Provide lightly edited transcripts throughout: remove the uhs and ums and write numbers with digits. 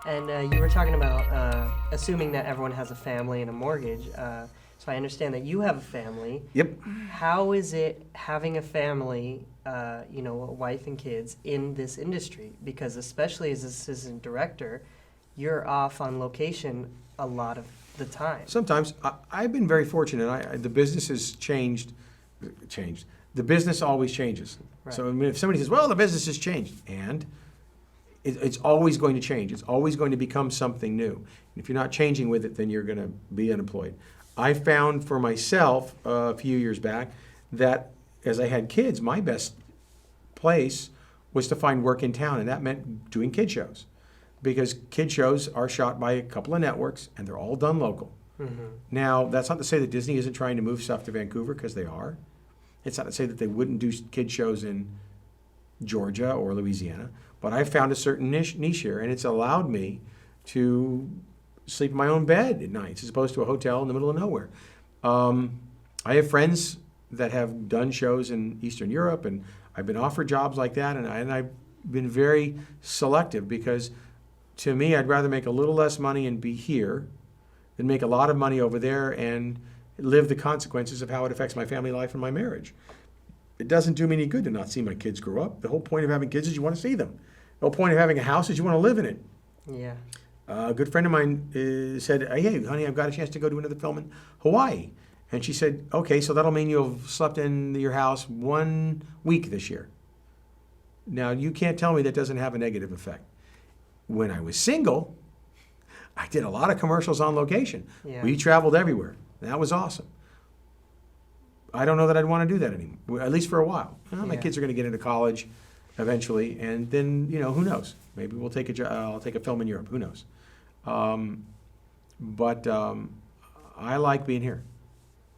And you were talking about assuming that everyone has a family and a mortgage. So I understand that you have a family. Yep. How is it having a family, a wife and kids in this industry? Because especially as assistant director, you're off on location a lot of the time. Sometimes. I've been very fortunate. The business has changed. The business always changes. Right. So I mean, if somebody says, well, the business has changed, and it's always going to change. It's always going to become something new. And if you're not changing with it, then you're going to be unemployed. I found for myself a few years back that as I had kids, my best place was to find work in town, and that meant doing kid shows. Because kid shows are shot by a couple of networks, and they're all done local. Mm-hmm. Now, that's not to say that Disney isn't trying to move stuff to Vancouver, because they are. It's not to say that they wouldn't do kid shows in Georgia or Louisiana, but I found a certain niche here, and it's allowed me to sleep in my own bed at nights as opposed to a hotel in the middle of nowhere. I have friends that have done shows in Eastern Europe, and I've been offered jobs like that, and I've been very selective because to me, I'd rather make a little less money and be here than make a lot of money over there and live the consequences of how it affects my family life and my marriage. It doesn't do me any good to not see my kids grow up. The whole point of having kids is you want to see them. The whole point of having a house is you want to live in it. Yeah. A good friend of mine said, hey, honey, I've got a chance to go do another film in Hawaii. And she said, okay, so that'll mean you'll have slept in your house 1 week this year. Now, you can't tell me that doesn't have a negative effect. When I was single, I did a lot of commercials on location. Yeah. We traveled everywhere. That was awesome. I don't know that I'd want to do that anymore, at least for a while. My kids are going to get into college eventually, and then, who knows? Maybe we'll I'll take a film in Europe. Who knows? But I like being here.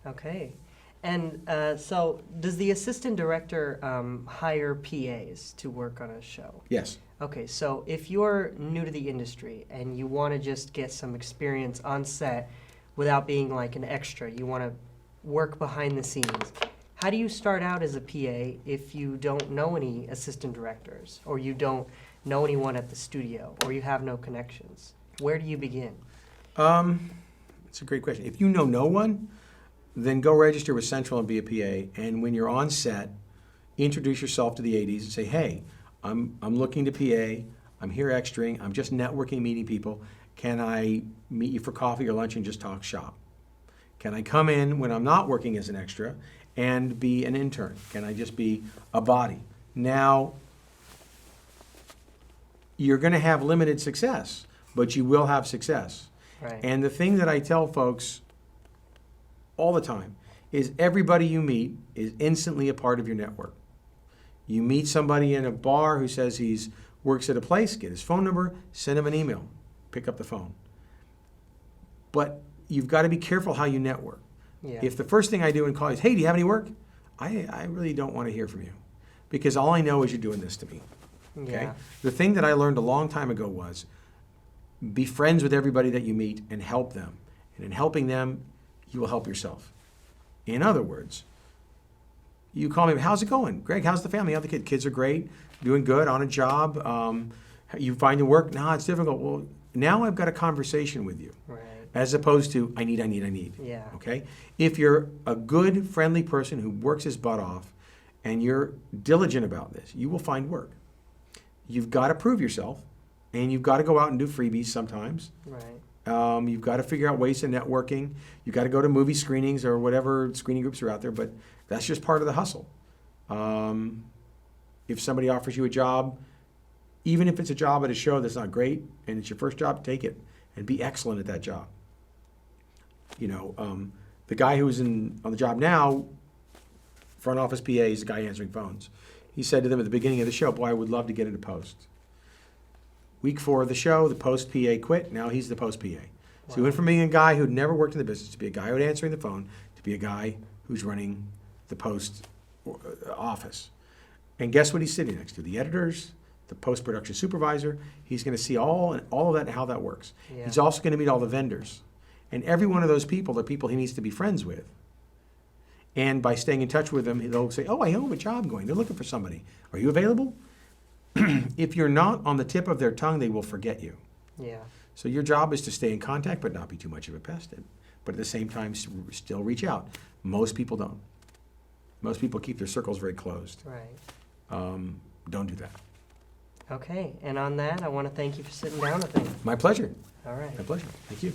Okay. And so does the assistant director hire PAs to work on a show? Yes. Okay, so if you're new to the industry and you want to just get some experience on set without being like an extra, you want to work behind the scenes, how do you start out as a PA if you don't know any assistant directors or you don't know anyone at the studio or you have no connections? Where do you begin? It's a great question. If you know no one, then go register with Central and be a PA. And when you're on set, introduce yourself to the ADs and say, hey, I'm looking to PA. I'm here extraing. I'm just networking, meeting people. Can I meet you for coffee or lunch and just talk shop? Can I come in when I'm not working as an extra and be an intern? Can I just be a body? Now, you're going to have limited success, but you will have success. Right. And the thing that I tell folks all the time is everybody you meet is instantly a part of your network. You meet somebody in a bar who says works at a place, get his phone number, send him an email, pick up the phone. But you've got to be careful how you network. Yeah. If the first thing I do in call is, hey, do you have any work? I really don't want to hear from you because all I know is you're doing this to me. Okay? Yeah. The thing that I learned a long time ago was be friends with everybody that you meet and help them. And in helping them, you will help yourself. In other words, you call me, how's it going? Greg, how's the family? How the kids? Kids are great, doing good, on a job. You finding work? No, it's difficult. Well, now I've got a conversation with you. Right. As opposed to, I need. Yeah. Okay? If you're a good, friendly person who works his butt off and you're diligent about this, you will find work. You've got to prove yourself, and you've got to go out and do freebies sometimes. Right. You've got to figure out ways of networking. You've got to go to movie screenings or whatever screening groups are out there, but that's just part of the hustle. If somebody offers you a job, even if it's a job at a show that's not great and it's your first job, take it and be excellent at that job. The guy who's on the job now, front office PA, is the guy answering phones. He said to them at the beginning of the show, boy, I would love to get into post. Week 4 of the show, the post PA quit. Now he's the post PA. So he went from being a guy who'd never worked in the business to be a guy who's answering the phone to be a guy who's running the post office. And guess what he's sitting next to? The editors, the post-production supervisor. He's going to see all of that and how that works. Yeah. He's also going to meet all the vendors. And every one of those people are people he needs to be friends with. And by staying in touch with them, they'll say, oh, I have a job going. They're looking for somebody. Are you available? If you're not on the tip of their tongue, they will forget you. Yeah. So your job is to stay in contact, but not be too much of a pest. But at the same time, still reach out. Most people don't. Most people keep their circles very closed. Right. Don't do that. Okay. And on that, I want to thank you for sitting down with me. My pleasure. All right. My pleasure. Thank you.